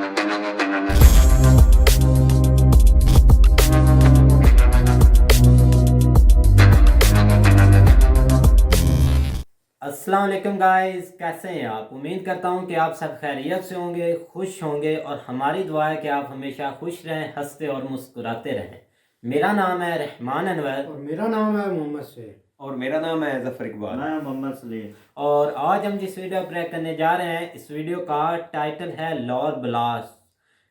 अस्सलाम वालेकुम गाइस, कैसे हैं आप। उम्मीद करता हूं कि आप सब खैरियत से होंगे, खुश होंगे और हमारी दुआ है कि आप हमेशा खुश रहें, हंसते और मुस्कुराते रहें। मेरा नाम है रहमान अनवर और मेरा नाम है मोहम्मद शेख। और मेरा नाम है जफर इकबाल। मैं मोहम्मद सलीम। और आज हम जिस वीडियो पर करने जा रहे हैं, इस वीडियो का टाइटल है लाहौर ब्लास्ट।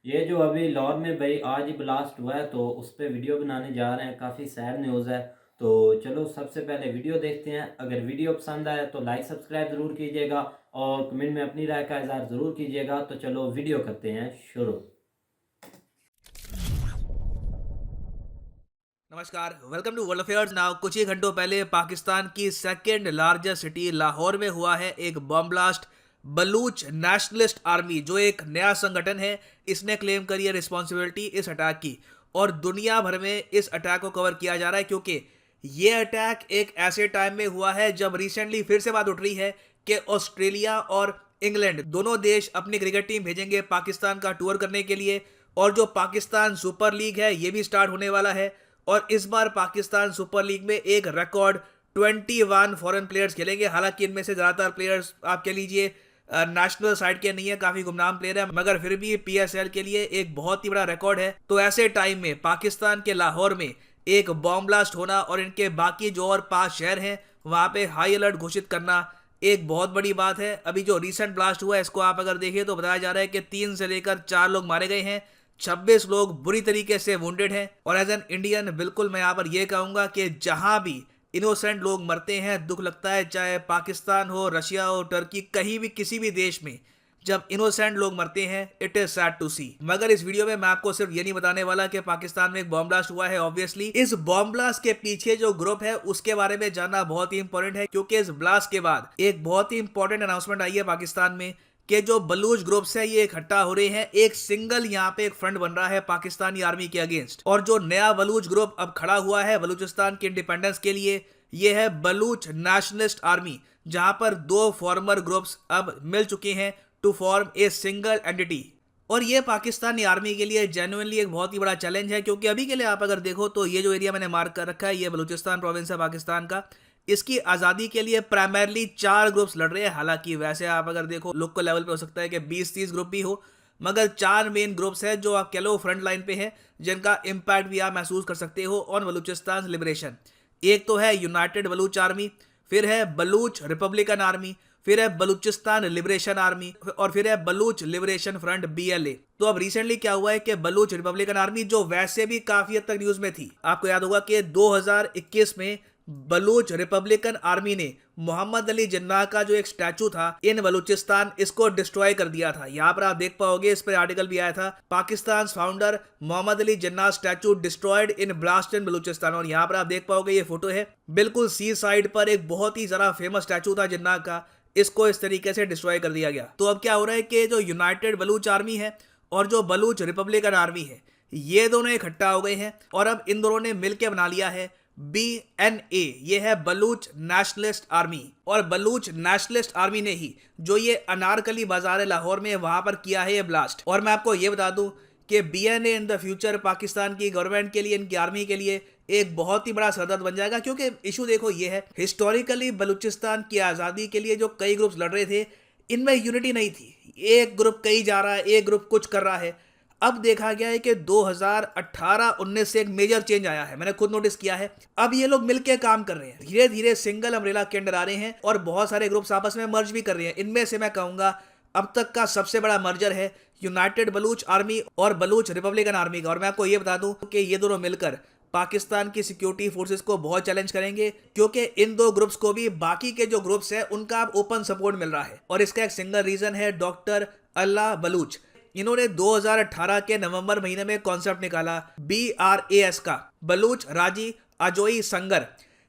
ये जो अभी लाहौर में भाई आज ही ब्लास्ट हुआ है, तो उस पर वीडियो बनाने जा रहे हैं। काफ़ी सैड न्यूज़ है। तो चलो सबसे पहले वीडियो देखते हैं। अगर वीडियो पसंद आए तो लाइक सब्सक्राइब ज़रूर कीजिएगा और कमेंट में अपनी राय का इज़हार ज़रूर कीजिएगा। तो चलो वीडियो करते हैं शुरू। नमस्कार, welcome to world affairs. Now कुछ ही घंटों पहले पाकिस्तान की सेकेंड लार्जेस्ट सिटी लाहौर में हुआ है एक bomb blast. Baloch nationalist army जो एक नया संगठन है, इसने क्लेम करी है रिस्पॉन्सिबिलिटी इस अटैक की, और दुनिया भर में इस अटैक को कवर किया जा रहा है क्योंकि ये अटैक एक ऐसे टाइम में हुआ है जब रिसेंटली फिर से बात उठ रही है कि ऑस्ट्रेलिया और इंग्लैंड दोनों देश अपनी क्रिकेट टीम भेजेंगे पाकिस्तान का टूर करने के लिए, और जो पाकिस्तान सुपर लीग है ये भी स्टार्ट होने वाला है। और इस बार पाकिस्तान सुपर लीग में एक रिकॉर्ड 21 फॉरेन प्लेयर्स खेलेंगे। हालांकि इनमें से ज़्यादातर प्लेयर्स आप कह लीजिए नेशनल साइड के नहीं है, काफ़ी गुमनाम प्लेयर है, मगर फिर भी PSL के लिए एक बहुत ही बड़ा रिकॉर्ड है। तो ऐसे टाइम में पाकिस्तान के लाहौर में एक बॉम्ब ब्लास्ट होना और इनके बाकी जो और 5 शहर हैं वहाँ पे हाई अलर्ट घोषित करना एक बहुत बड़ी बात है। अभी जो रिसेंट ब्लास्ट हुआ है इसको आप अगर देखें तो बताया जा रहा है कि 3 से लेकर 4 लोग मारे गए हैं, 26 लोग बुरी तरीके से वुंडेड हैं। और एज एन इंडियन बिल्कुल मैं यहाँ पर यह कहूँगा कि जहाँ भी इनोसेंट लोग मरते हैं दुख लगता है, चाहे पाकिस्तान हो, रशिया हो, टर्की, कहीं भी किसी भी देश में जब इनोसेंट लोग मरते हैं इट इज सैड टू सी। मगर इस वीडियो में मैं आपको सिर्फ ये नहीं बताने वाला कि पाकिस्तान में एक बॉम्ब ब्लास्ट हुआ है। ऑब्वियसली इस बॉम्ब ब्लास्ट के पीछे जो ग्रुप है उसके बारे में जानना बहुत ही इंपॉर्टेंट है, क्योंकि इस ब्लास्ट के बाद एक बहुत ही इंपॉर्टेंट अनाउंसमेंट आई है पाकिस्तान में कि जो बलूच ग्रुप्स है ये इकट्ठा हो रहे हैं, एक सिंगल यहाँ पे एक फ्रंट बन रहा है पाकिस्तानी आर्मी के अगेंस्ट। और जो नया बलूच ग्रुप अब खड़ा हुआ है बलूचिस्तान के इंडिपेंडेंस के लिए, ये है बलूच नेशनलिस्ट आर्मी, जहां पर 2 फॉर्मर ग्रुप्स अब मिल चुके हैं to form a single entity. और ये पाकिस्तानी आर्मी के लिए जेन्युइनली एक बहुत ही बड़ा चैलेंज है, क्योंकि अभी के लिए आप अगर देखो तो ये जो एरिया मैंने मार्क कर रखा है ये बलूचिस्तान प्रोविंस है पाकिस्तान का। इसकी आज़ादी के लिए प्राइमरली 4 ग्रुप्स लड़ रहे हैं। हालांकि वैसे आप अगर देखो लोकल लेवल पे हो सकता है कि 20-30 ग्रुप भी हो, मगर 4 मेन ग्रुप्स हैं जो आप कह लो फ्रंट लाइन पे हैं, जिनका इम्पैक्ट भी आप महसूस कर सकते हो ऑन बलूचिस्तान लिबरेशन। एक तो है यूनाइटेड बलूच आर्मी, फिर है बलूच रिपब्लिकन आर्मी, फिर है बलूचिस्तान लिबरेशन आर्मी, और फिर है बलूच लिबरेशन फ्रंट BLA। तो अब रिसेंटली क्या हुआ है कि बलूच रिपब्लिकन आर्मी जो वैसे भी काफी हद तक न्यूज में थी, आपको याद होगा कि 2021 में बलूच रिपब्लिकन आर्मी ने मोहम्मद अली जिन्ना का जो एक स्टैचू था इन बलूचिस्तान, इसको डिस्ट्रॉय कर दिया था। यहाँ पर आप देख पाओगे, इस पर आर्टिकल भी आया था, Pakistan founder Mohammad Ali Jinnah statue destroyed in blast in Balochistan. और यहाँ पर आप देख पाओगे ये फोटो है, बिल्कुल सी साइड पर एक बहुत ही जरा फेमस स्टैचू था जिन्ना का, इसको इस तरीके से डिस्ट्रॉय कर दिया गया। तो अब क्या हो रहा है कि जो यूनाइटेड बलूच आर्मी है और जो बलूच रिपब्लिकन आर्मी है ये दोनों इकट्ठा हो गए हैं, और अब इन दोनों ने मिलकर बना लिया है BNA, ये है बलूच नेशनलिस्ट आर्मी। और बलूच नेशनलिस्ट आर्मी ने ही जो ये अनारकली बाजार लाहौर में वहां पर किया है ये ब्लास्ट। और मैं आपको ये बता दूं कि BNA in the future Pakistan की गवर्नमेंट के लिए, इनकी आर्मी के लिए एक बहुत ही बड़ा सरदर्द बन जाएगा। क्योंकि इशू देखो ये है, हिस्टोरिकली बलूचिस्तान की आज़ादी के लिए जो कई ग्रुप्स लड़ रहे थे इनमें यूनिटी नहीं थी, एक ग्रुप कहीं जा रहा है, एक ग्रुप कुछ कर रहा है। अब देखा गया है कि 2018-19 से एक मेजर चेंज आया है, मैंने खुद नोटिस किया है। अब ये लोग मिलकर काम कर रहे हैं, धीरे धीरे सिंगल अम्ब्रेला के अंडर आ रहे हैं और बहुत सारे ग्रुप्स आपस में मर्ज भी कर रहे हैं। इनमें से मैं कहूंगा अब तक का सबसे बड़ा मर्जर है यूनाइटेड बलूच आर्मी और बलूच रिपब्लिकन आर्मी का। और मैं आपको ये बता दूं कि ये दोनों मिलकर पाकिस्तान की सिक्योरिटी फोर्सेस को बहुत चैलेंज करेंगे, क्योंकि इन 2 ग्रुप्स को भी बाकी के जो ग्रुप्स हैं उनका ओपन सपोर्ट मिल रहा है। और इसका एक सिंगल रीजन है डॉक्टर अल्लाह बलूच। इन्होंने 2018 के नवंबर महीने में कॉन्सेप्ट निकाला BRAS का, बलूच राजी अजोई संगर।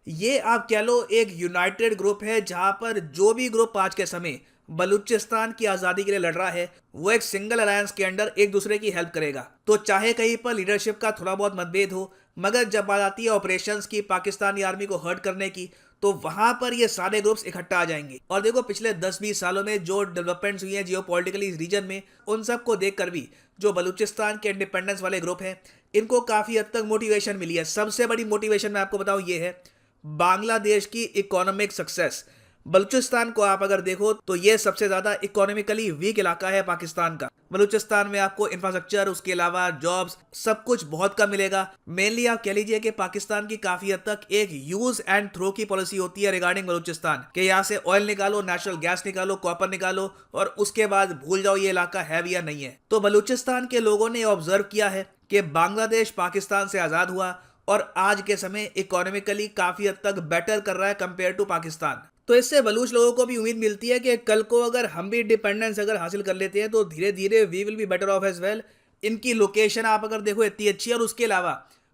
ये आप कह लो एक यूनाइटेड ग्रुप है जहां पर जो भी ग्रुप आज के समय बलूचिस्तान की आज़ादी के लिए लड़ रहा है वो एक सिंगल अलायंस के अंडर एक दूसरे की हेल्प करेगा। तो चाहे कहीं पर लीडरशिप का थोड़ा बहुत मतभेद हो, मगर जब बात आती है ऑपरेशंस की, पाकिस्तानी आर्मी को हर्ट करने की, तो वहां पर ये सारे ग्रुप्स इकट्ठा आ जाएंगे। और देखो पिछले 10-20 सालों में जो डेवलपमेंट्स हुई है जियोपॉलिटिकली इस रीजन में, उन सबको देखकर भी जो बलूचिस्तान के इंडिपेंडेंस वाले ग्रुप हैं इनको काफी हद तक मोटिवेशन मिली है। सबसे बड़ी मोटिवेशन मैं आपको बताऊं ये है बांग्लादेश की इकोनॉमिक सक्सेस। बलूचिस्तान को आप अगर देखो तो ये सबसे ज्यादा इकोनॉमिकली वीक इलाका है पाकिस्तान का। बलूचिस्तान में आपको इंफ्रास्ट्रक्चर, उसके अलावा जॉब्स, सब कुछ बहुत कम मिलेगा। मेनली आप कह लीजिए कि पाकिस्तान की काफी हद तक एक यूज एंड थ्रो की पॉलिसी होती है रिगार्डिंग बलूचिस्तान कि यहाँ से ऑयल निकालो, नेचुरल गैस निकालो, कॉपर निकालो और उसके बाद भूल जाओ ये इलाका है भी या नहीं है। तो बलूचिस्तान के लोगों ने ऑब्जर्व किया है कि बांग्लादेश पाकिस्तान से आजाद हुआ और आज के समय इकोनॉमिकली काफी हद तक बेटर कर रहा है कंपेयर टू पाकिस्तान। तो इससे बलूच लोगों को भी उम्मीद मिलती है कि कल को अगर हम भी इंडिपेंडेंस अगर हासिल कर लेते हैं तो धीरे धीरे we will be better off as well. इनकी लोकेशन आप अगर देखो इतनी अच्छी है और उसके अलावा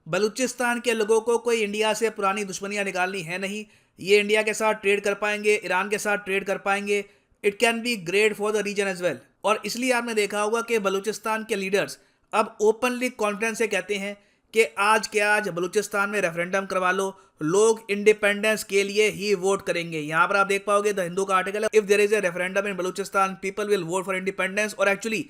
बलूचिस्तान के लोगों को कोई इंडिया से पुरानी दुश्मनियां निकालनी है नहीं। ये इंडिया के साथ ट्रेड कर पाएंगे, ईरान के साथ ट्रेड कर पाएंगे। It can be great for the region as well. और इसलिए आपने देखा होगा कि बलूचिस्तान के लीडर्स अब ओपनली कॉन्फिडेंस से कहते हैं कि आज के आज बलूचिस्तान में रेफरेंडम करवा लो, लोग इंडिपेंडेंस के लिए ही वोट करेंगे। यहां पर आप देख पाओगे द हिंदू का आर्टिकल है, if there is a referendum in Balochistan people will vote for independence. और एक्चुअली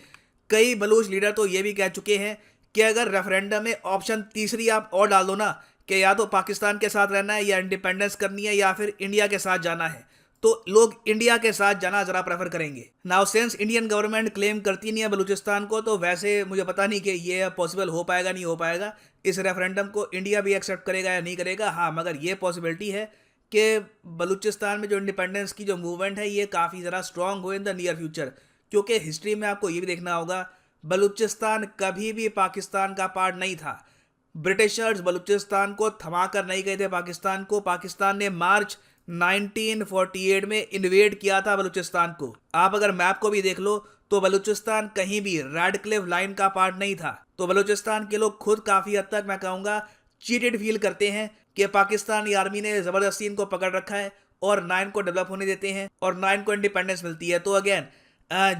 कई बलूच लीडर तो ये भी कह चुके हैं कि अगर रेफरेंडम में ऑप्शन तीसरी आप और डाल दो ना कि या तो पाकिस्तान के साथ रहना है या इंडिपेंडेंस करनी है या फिर इंडिया के साथ जाना है, तो लोग इंडिया के साथ जाना जरा प्रेफर करेंगे। Now since Indian government claim करती नहीं है बलूचिस्तान को, तो वैसे मुझे पता नहीं कि ये पॉसिबल हो पाएगा नहीं हो पाएगा। इस रेफरेंडम को इंडिया भी एक्सेप्ट करेगा या नहीं करेगा, हाँ, मगर ये पॉसिबिलिटी है कि बलूचिस्तान में जो इंडिपेंडेंस की जो मूवमेंट है ये काफ़ी ज़रा स्ट्रांग हो इन द नियर फ्यूचर। क्योंकि हिस्ट्री में आपको ये भी देखना होगा बलूचिस्तान कभी भी पाकिस्तान का पार्ट नहीं था। ब्रिटिशर्स बलूचिस्तान को थमा कर नहीं गए थे पाकिस्तान को। पाकिस्तान ने मार्च 1948 में इन्वेड किया था बलूचिस्तान को। आप अगर मैप को भी देख लो तो बलूचिस्तान कहीं भी रेडक्लिफ लाइन का पार्ट नहीं था। तो बलूचिस्तान के लोग खुद काफी हद तक मैं कहूंगा चीटेड फील करते हैं कि पाकिस्तानी आर्मी ने जबरदस्ती इनको पकड़ रखा है और 9 को डेवलप होने देते हैं और 9 को इंडिपेंडेंस मिलती है। तो अगेन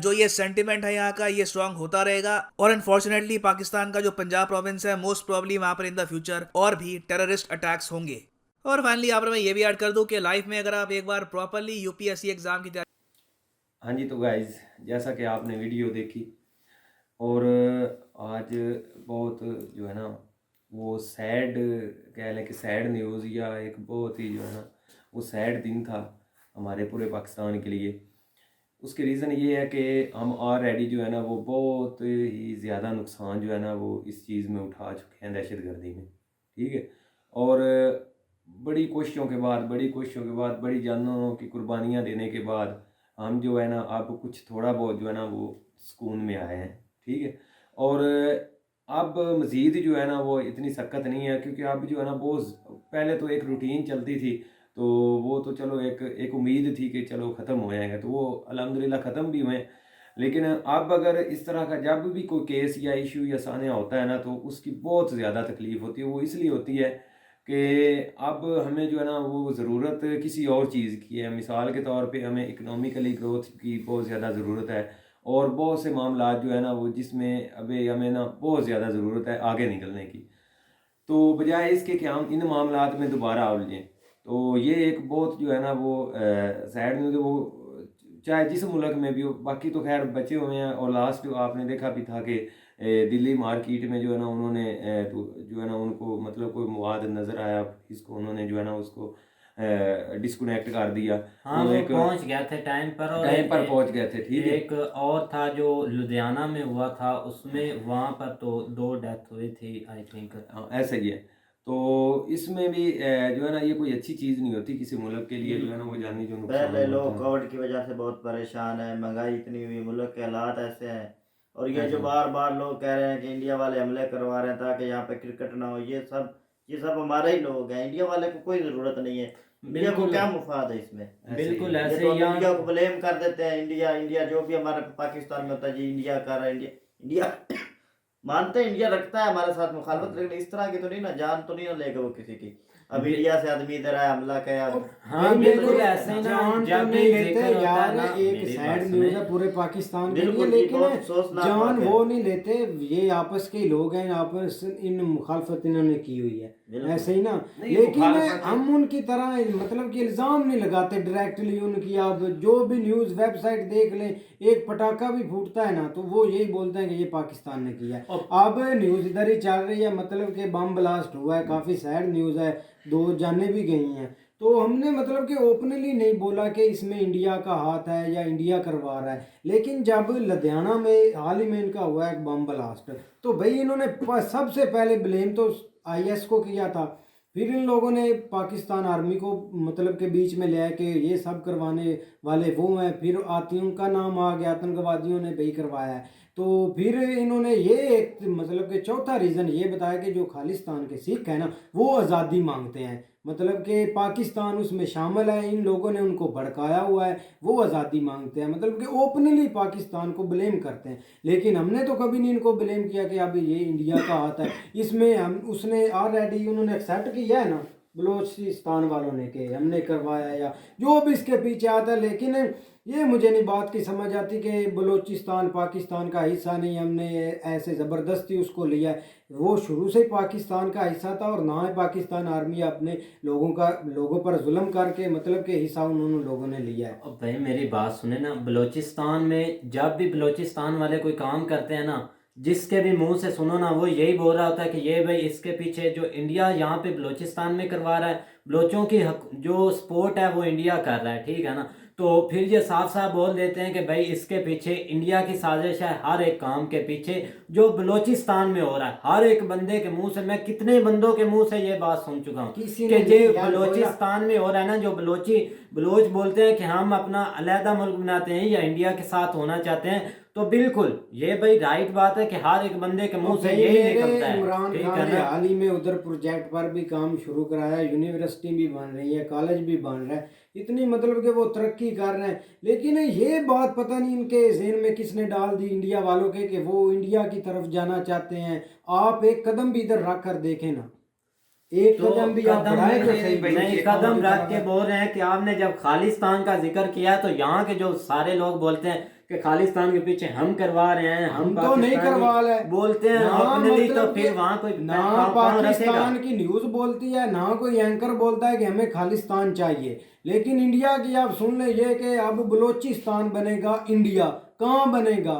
जो ये सेंटिमेंट है यहाँ का ये स्ट्रांग होता रहेगा। और अनफॉर्चुनेटली पाकिस्तान का जो पंजाब प्रोविंस है मोस्ट प्रॉब्ली वहां पर इन द फ्यूचर और भी टेररिस्ट अटैक्स होंगे। और फाइनली यहाँ पर मैं ये भी ऐड कर दूं कि लाइफ में अगर आप एक बार प्रॉपरली यूपीएससी एग्जाम की तैयारी। हाँ जी, तो गाइज जैसा कि आपने वीडियो देखी और आज बहुत जो है ना वो सैड कह लें कि सैड न्यूज़ या एक बहुत ही जो है ना वो सैड दिन था हमारे पूरे पाकिस्तान के लिए। उसके रीज़न ये है कि हम ऑलरेडी जो है ना वो बहुत ही ज़्यादा नुकसान जो है ना वो इस चीज़ में उठा चुके हैं, दहशतगर्दी में, ठीक है। और बड़ी कोशिशों के बाद बड़ी जानों की कुर्बानियाँ देने के बाद हम जो है ना अब कुछ थोड़ा बहुत जो है ना वो सुकून में आए हैं, ठीक है। और अब मज़ीद जो है ना वो इतनी सख्त नहीं है, क्योंकि अब जो है ना बहुत पहले तो एक रूटीन चलती थी, तो वो तो चलो एक उम्मीद थी कि चलो ख़त्म हो जाएगा, तो वो अल्हम्दुलिल्लाह ख़त्म भी हुए। लेकिन अब अगर इस तरह का जब भी कोई केस या इशू या सान्या होता है ना तो उसकी बहुत ज़्यादा तकलीफ़ होती है। वो इसलिए होती है कि अब हमें जो है ना वो ज़रूरत किसी और चीज़ की है। मिसाल के तौर पे हमें इकोनॉमिकली ग्रोथ की बहुत ज़्यादा ज़रूरत है और बहुत से मामला जो है ना वो जिसमें अभी हमें ना बहुत ज़्यादा ज़रूरत है आगे निकलने की, तो बजाय इसके कि हम इन मामलात में दोबारा उलझें। तो ये एक बहुत जो है ना वो सैड न्यूज़ है, वो चाहे जिस मुल्क में भी हो। बाकी तो खैर बचे हुए हैं। और लास्ट जो आपने देखा भी था कि दिल्ली मार्केट में जो है ना उन्होंने तो जो है ना उनको मतलब कोई मवाद नज़र आया, इसको उन्होंने जो है ना उसको डिस्कनेक्ट कर दिया। हाँ, वो पहुंच गए थे टाइम पर और टाइम पर पहुंच गए थे, ठीक है। एक और था जो लुधियाना में हुआ था, उसमें वहाँ पर तो 2 डेथ हुई थी आई थिंक। हाँ, ऐसा ही है। तो इसमें भी जो है ना ये कोई अच्छी चीज़ नहीं होती किसी मुल्क के लिए, जो है ना वो जानी जो नुकसान पहले लोग होता है। कोविड की वजह से बहुत परेशान है, महंगाई इतनी हुई, मुल्क के हालात ऐसे हैं। और ये जो बार बार लोग कह रहे हैं कि इंडिया वाले हमले करवा रहे हैं ताकि यहाँ पे क्रिकेट ना हो, ये सब हमारे ही लोग हैं। इंडिया वाले को कोई ज़रूरत नहीं है। इंडिया को बिल्कुल क्या मुफाद है इसमें? बिल्कुल ये ऐसे तो ही हम इंडिया को ब्लेम कर देते हैं। इंडिया जो भी हमारे पाकिस्तान में होता है जी इंडिया कर रहा है, इंडिया मानते हैं, इंडिया रखता है हमारे साथ मुखालफत, लेकिन इस तरह की तो नहीं ना, जान तो नहीं ना लेगा वो किसी की। अब इंडिया से आदमी इधर आया, हमला किया। हाँ बिल्कुल ऐसे ही ना, जान जब तो भी नहीं लेते जिक्र होता यार, है ना, एक मेरी सैड बात न्यूज़ सुने। है पूरे पाकिस्तान के लिए, बिल्कुल, लेकिन बहुत अफसोसनाक जान बात है। वो नहीं लेते, ये आपस के ही लोग हैं, आपस इन मुखालफत इन्होंने की हुई है, बिल्कुल। ऐसे ही ना। नहीं, लेकिन मुखालफत- हम उनकी तरह मतलब कि इल्ज़ाम नहीं लगाते डायरेक्टली उनकी। आप जो भी न्यूज़ वेबसाइट देख लें, एक पटाखा भी फूटता है ना तो वो यही बोलते हैं कि ये पाकिस्तान ने किया है। अब न्यूज़ इधर ही चल रही है, मतलब कि बम ब्लास्ट हुआ है, काफ़ी सैड न्यूज़ है, 2 जाने भी गई हैं। तो हमने मतलब कि ओपनली नहीं बोला कि इसमें इंडिया का हाथ है या इंडिया करवा रहा है, लेकिन जब लुधियाना में हाल ही में इनका हुआ है बम ब्लास्ट, तो भाई इन्होंने सबसे पहले ब्लेम तो IS को किया था, फिर इन लोगों ने पाकिस्तान आर्मी को मतलब के बीच में लिया कि ये सब करवाने वाले वो हैं, फिर आतंकियों का नाम आ गया, आतंकवादियों ने भाई करवाया है। तो फिर इन्होंने ये एक मतलब कि चौथा रीज़न ये बताया कि जो खालिस्तान के सिख हैं ना वो आज़ादी मांगते हैं, मतलब कि पाकिस्तान उसमें शामिल है, इन लोगों ने उनको भड़काया हुआ है, वो आज़ादी मांगते हैं, मतलब कि ओपनली पाकिस्तान को ब्लेम करते हैं। लेकिन हमने तो कभी नहीं इनको ब्लेम किया कि अब ये इंडिया का हाथ है इसमें। हम उसने ऑलरेडी उन्होंने एक्सेप्ट किया है ना बलूचिस्तान वालों ने कि हमने करवाया या जो भी इसके पीछे आता है। लेकिन ये मुझे नहीं बात की समझ आती कि बलूचिस्तान पाकिस्तान का हिस्सा नहीं, हमने ऐसे ज़बरदस्ती उसको लिया है, वो शुरू से ही पाकिस्तान का हिस्सा था। और ना ही पाकिस्तान आर्मी अपने लोगों पर जुल्म करके मतलब कि हिस्सा उन्होंने लोगों ने लिया है। अब भाई मेरी बात सुने ना, बलूचिस्तान में जब भी बलूचिस्तान वाले कोई काम करते हैं ना, जिसके भी मुंह से सुनो ना वो यही बोल रहा होता है कि ये भाई इसके पीछे जो इंडिया यहाँ पे बलूचिस्तान में करवा रहा है, बलोचों की जो सपोर्ट है वो इंडिया कर रहा है, ठीक है ना। तो फिर ये साफ साफ बोल देते हैं कि भाई इसके पीछे इंडिया की साजिश है, हर एक काम के पीछे जो बलूचिस्तान में हो रहा है। हर एक बंदे के मुंह से, मैं कितने बंदों के मुंह से ये बात सुन चुका हूँ किसी कि ने ये यार बलूचिस्तान में हो रहा है ना, जो बलोच बोलते हैं कि हम अपना अलहदा मुल्क बनाते हैं या इंडिया के साथ होना चाहते हैं, तो बिल्कुल ये भाई राइट बात है कि हर एक बंदे के मुंह से यही निकलता है, इमरान ठीक खान है ने ना। हाल ही में उधर प्रोजेक्ट पर भी काम शुरू कराया, यूनिवर्सिटी भी बन रही है, कॉलेज भी बन रहा है, इतनी मतलब कि वो तरक्की कर रहे हैं। लेकिन ये बात पता नहीं इनके ज़हन में किसने डाल दी इंडिया वालों के कि वो इंडिया की तरफ जाना चाहते हैं। आप एक कदम भी इधर रख कर देखें ना, एक तो कदम भी आप कदम बढ़ाए तो नहीं, सही। नहीं कदम रख के बोल रहे हैं कि आपने जब खालिस्तान का जिक्र किया तो यहाँ के जो सारे लोग बोलते हैं कि खालिस्तान के पीछे हम करवा रहे हैं, हम तो नहीं पाकिस्तानी करवा रहे बोलते हैं ना, ओपनली, तो मतलब फिर कि वहाँ कोई ना कौन रखेगा? पाकिस्तान की न्यूज़ बोलती है, ना कोई एंकर बोलता है कि हमें खालिस्तान चाहिए। लेकिन इंडिया की आप सुन ले ये कि अब बलूचिस्तान बनेगा इंडिया, कहाँ बनेगा?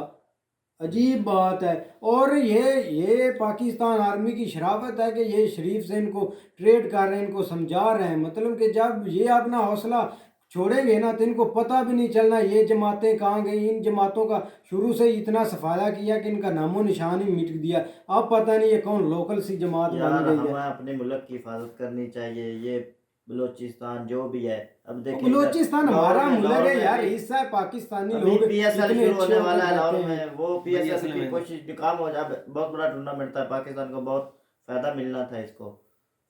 अजीब बात है। और ये पाकिस्तान आर्मी की शराफत है कि ये शरीफ से इनको ट्रेड कर रहे हैं, इनको समझा रहे हैं, मतलब कि जब ये अपना हौसला छोड़ेंगे ना तो इनको पता भी नहीं चलना ये जमातें कहाँ गई। इन जमातों का शुरू से ही इतना सफाया किया कि इनका नामो निशान ही मिट दिया। अब पता नहीं ये कौन लोकल सी जमात बन यार गई हमें है। अपने मुल्क की हिफाजत करनी चाहिए। ये बलूचिस्तान जो भी है, अब देखिए बलूचिस्तान इधर हमारा लाहौर में- मुल्क लाहौर है में यार, भी हिस्सा है, पाकिस्तानी अभी लोग PSL इतने शुरू अच्छे होने वाला है होकर लाहौर रहते हैं। में। वो PSL PSL की में कोशिश नाकाम हो जाए, बहुत बड़ा टूर्नामेंट था, पाकिस्तान को बहुत फायदा मिलना था, इसको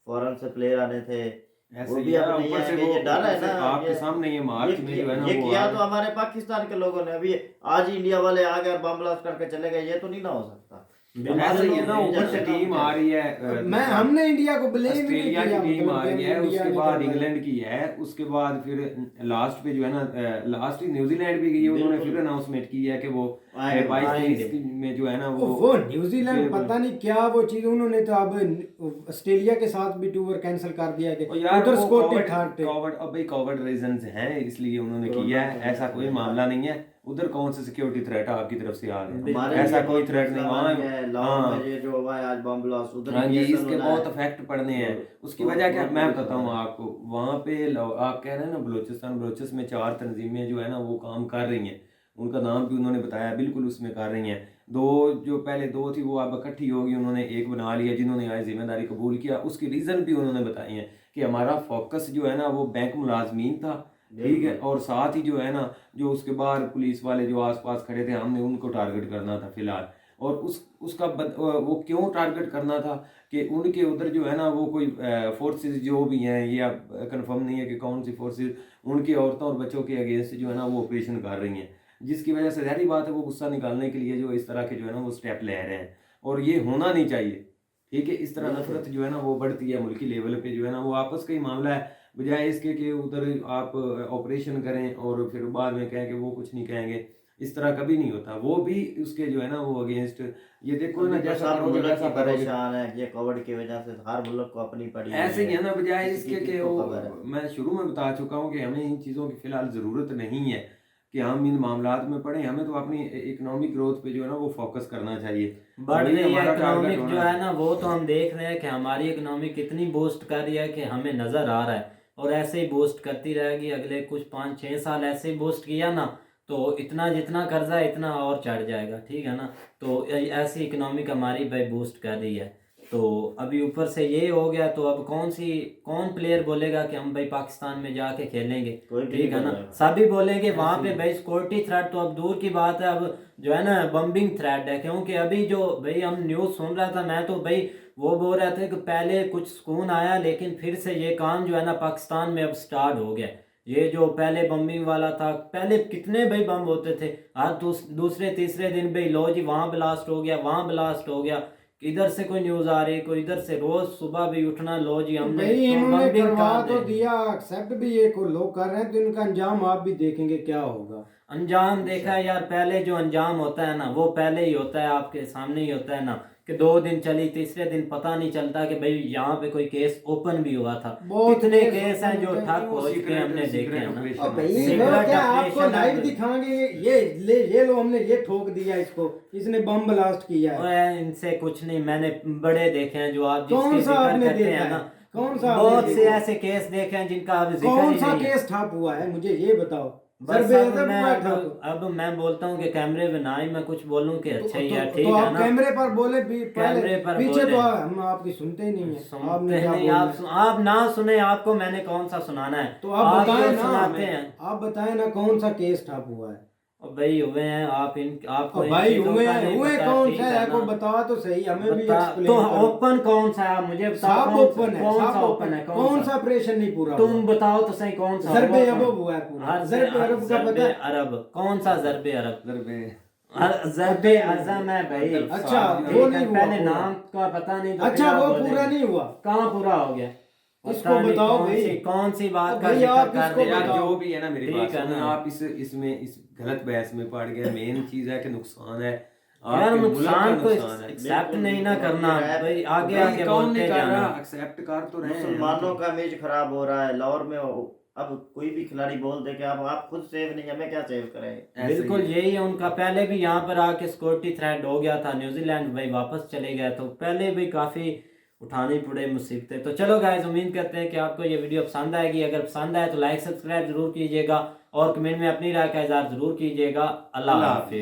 फॉरेन से प्लेयर आने थे। ऐसे वो ही भी है, अब नहीं ऊपर है से कि वो ये डर है ऊपर से ना। आपके सामने ये मार्च में जो है ना ये वो किया आ तो रहा हमारे पाकिस्तान के लोगों ने। अभी आज ही इंडिया वाले आ गए और बम ब्लास्ट करके चले गए, ये तो नहीं ना हो सकता। है। ऐसे ही है ना, ऊपर से टीम आ रही है, मैं हमने इंडिया को ब्लेम ही नहीं ऑस्ट्रेलिया किया, की टीम मतलब आ रही कि है, इंडिया उसके ने बाद करवाया। इंग्लैंड की है, उसके बाद फिर लास्ट पे जो है ना लास्ट ही न्यूजीलैंड भी गई है, उन्होंने बिल्कुल। फिर अनाउंसमेंट की है कि वो आएंगे, 22-23 में जो है ना वो न्यूजीलैंड बिल्कुल। पता नहीं क्या वो चीज उन्होंने तो अब ऑस्ट्रेलिया के साथ भी टूर कैंसिल कर दिया कि और यार उधर वो स्कॉटिश थर्ड कोविड अब भाई कोविड रीजंस हैं इसलिए उन्होंने किया है, ऐसा कोई मामला नहीं है। उधर कौन सा सिक्योरिटी थ्रेट आपकी तरफ से आ रहा हमारे है, ऐसा लिए कोई बहुत थ्रेट नहीं मसला वहाँ। बन गया है। लाहौर में ये जो हुआ है आज बम ब्लास्ट, उधर हाँ जी, PSL इसके होना बहुत है। इफेक्ट पड़ने हैं। उसकी बहुत- वजह क्या, बहुत मैं बड़ी बताता हूँ खबर है। आपको, वहाँ पे आप कह रहे हैं ना बलूचिस्तान में 4 तंजीमें जो है ना वो काम कर रही हैं, उनका नाम भी उन्होंने बताया, बिल्कुल उसमें कर रही हैं। जो पहले 2 थी वो अब इकट्ठी होगी, उन्होंने एक बना लिया जिन्होंने आज जिम्मेदारी कबूल किया। उसकी रीज़न भी उन्होंने बताई हैं कि हमारा फोकस जो है ना वो बैंक मुलाजमीन था, ठीक है, और साथ ही जो है ना जो उसके बाहर पुलिस वाले जो आसपास खड़े थे हमने उनको टारगेट करना था फिलहाल। और वो क्यों टारगेट करना था कि उनके उधर जो है ना वो कोई फोर्सेस जो भी हैं, ये अब कंफर्म नहीं है कि कौन सी फोर्सेस उनकी औरतों और बच्चों के अगेंस्ट जो है ना वो ऑपरेशन कर रही हैं, जिसकी वजह से ज़ाहिर बात है वो गुस्सा निकालने के लिए जो इस तरह के जो है ना वो स्टेप ले रहे हैं, और ये होना नहीं चाहिए, ठीक है। इस तरह नफरत जो है ना वो बढ़ती है मुल्की लेवल पे, जो है ना वो आपस का ही मामला है, बजाय इसके कि उधर आप ऑपरेशन करें और फिर बाद में कहें कि वो कुछ नहीं कहेंगे। इस तरह कभी नहीं होता, वो भी उसके जो है ना वो अगेंस्ट, ये देखो ना जैसा सब करोगे मुल्क वैसा ही करोगे, परेशान है ये कोविड की वजह से, हर मुल्क को अपनी पड़ी ऐसे ही है ना। बजाय किसी इसके की कि किसको वो, खबर है। मैं शुरू में बता चुका हूँ कि हमें इन चीज़ों की फ़िलहाल ज़रूरत नहीं है कि हम इन मामलात में पड़े। हमें तो अपनी इकोनॉमिक ग्रोथ पे जो है ना वो फोकस करना चाहिए। बढ़ वही रही है हमारा टारगेट इकोनॉमिक जो होना है ना, वो तो हम देख रहे हैं कि हमारी इकोनॉमी कितनी बूस्ट कर रही है कि हमें नज़र आ रहा है, और ऐसे ही बूस्ट करती रहेगी। अगले कुछ 5-6 साल ऐसे ही बूस्ट किया ना तो इतना जितना कर्जा है इतना और चढ़ जाएगा, ठीक है ना। तो ऐसी इकोनॉमिक हमारी भाई बूस्ट कर रही है। तो अभी ऊपर से ये हो गया तो अब कौन प्लेयर बोलेगा कि हम भाई पाकिस्तान में जाके खेलेंगे, कोई भी ठीक नहीं है ना। बोलेगा। सभी बोलेंगे वहाँ पे भाई सिक्योरिटी थ्रेट तो अब दूर की बात है, अब जो है ना बम्बिंग थ्रेट है। क्योंकि अभी जो भाई हम न्यूज़ सुन रहा था, मैं तो भाई वो बोल रहा था कि पहले कुछ सुकून आया, लेकिन फिर से ये काम जो है ना पाकिस्तान में अब स्टार्ट हो गया। ये जो पहले बम्बिंग वाला था, पहले कितने भाई बम होते थे, आज दूसरे तीसरे दिन भाई लो जी वहाँ ब्लास्ट हो गया, वहाँ ब्लास्ट हो गया, इधर से कोई न्यूज़ आ रही, कोई इधर से, रोज सुबह भी उठना लो जी हमने भाई तो इन्होंने बम्बिंग करवा कर तो दे। दिया, एक्सेप्ट भी ये को लोग कर रहे हैं, तो इनका अंजाम आप भी देखेंगे क्या होगा। अंजाम देखा है यार, पहले जो अंजाम होता है ना वो पहले ही होता है, आपके सामने ही होता है ना, कि 2 दिन चली, तीसरे दिन पता नहीं चलता कि भाई यहाँ पे कोई केस ओपन भी हुआ था। बहुत कितने केस केस हैं open जो होते हैं, ठप वो हो चुके हैं, हमने देखे हैं ना। ऑपरेशन और भाई है। Secret वो क्या आपको operation लाइव है। दिखाएंगे, ये लो हमने ये ठोक दिया इसको, इसने बम ब्लास्ट किया है। ओए, इनसे कुछ नहीं, मैंने बड़े देखे हैं जो आप कौन जिसके सा जिक्र आपने करते देखा हैं है? ना, कौन सा आपने बहुत से देखा? ऐसे केस देखे हैं जिनका अब जिक्र कौन ही सा नहीं है। केस ठप हुआ है मुझे ये बताओ। बस जरबे अब अदब मैं हुआ है ठप। अब मैं बोलता हूँ कि कैमरे में ना ही मैं कुछ बोलूँ कि अच्छा ही है, तो ठीक है आप ना। कैमरे पर बोले पहले, कैमरे पर पीछे बोले, तो हम आपकी सुनते ही नहीं है, सुनते आपने क्या नहीं बोलना आप है? आप ना सुने, आपको मैंने कौन सा सुनाना है, तो आप आप बताएं जो ना, सुनाते हैं। आप बताएं ना कौन सा केस ठप हुआ है। और भाई हुए हैं, आपको और इन भाई चीजों हुए का नहीं हुए पता, कौन ठीक सा है है, को ना। बता तो सही, हमें भी बता एक्सप्लेन तो करो। ओपन कौन सा है, मुझे बताओ सब कौन ओपन है, कौन सब सा ओपन ओपन है, कौन सा ऑपरेशन नहीं पूरा तुम हुआ? बताओ तो सही कौन सा जरबे हुआ, अरब हुआ है पूरा, हर जरबे अरब का पता जरबे है? अरब, कौन सा जरबे अरब, ज़रबे जरबे अज़म है भाई। अच्छा ठीक वो है, नहीं हुआ पहले पूरा। नाम का पता नहीं तो अच्छा फिर आप वो बोलेंगे। पूरा नहीं हुआ, कहाँ पूरा हो गया, इसको पता नहीं बताओ भाई। कौन सी बात अब का भाई जिक्र आप कर इसको रहे यार, हैं। बताओ। जो भी है ना मेरी ठीक बात है सुनो, ना। आप इस गलत बहस में पड़ गए। मेन चीज है कि नुकसान है, यार आपके मुल्क का नुकसान तो नुकसान है। एक्सेप्ट बिल्कुल, नहीं ना बिल्कुल, करना ये है। भाई, आगे भाई आगे कौन बोलते नहीं कर जाना। रहा, एक्सेप्ट कर तो रहे हैं हम मुसलमानों तो। का इमेज खराब हो रहा है लाहौर में। अब कोई भी खिलाड़ी बोल दे कि आप खुद सेव नहीं, हमें क्या सेव करें। ऐसे बिल्कुल ही है। यही है उनका। पहले भी यहाँ पर आके सिक्योरिटी थ्रेट हो गया था, न्यूजीलैंड भाई वापस चले गए, तो पहले भी काफ़ी उठानी पड़े मुसीबतें। तो चलो गाइस, उम्मीद करते हैं कि आपको ये वीडियो पसंद आएगी। अगर पसंद आए तो लाइक सब्सक्राइब जरूर कीजिएगा और कमेंट में अपनी राय का इजहार जरूर कीजिएगा। अल्लाह अल्लाह हाफिज़।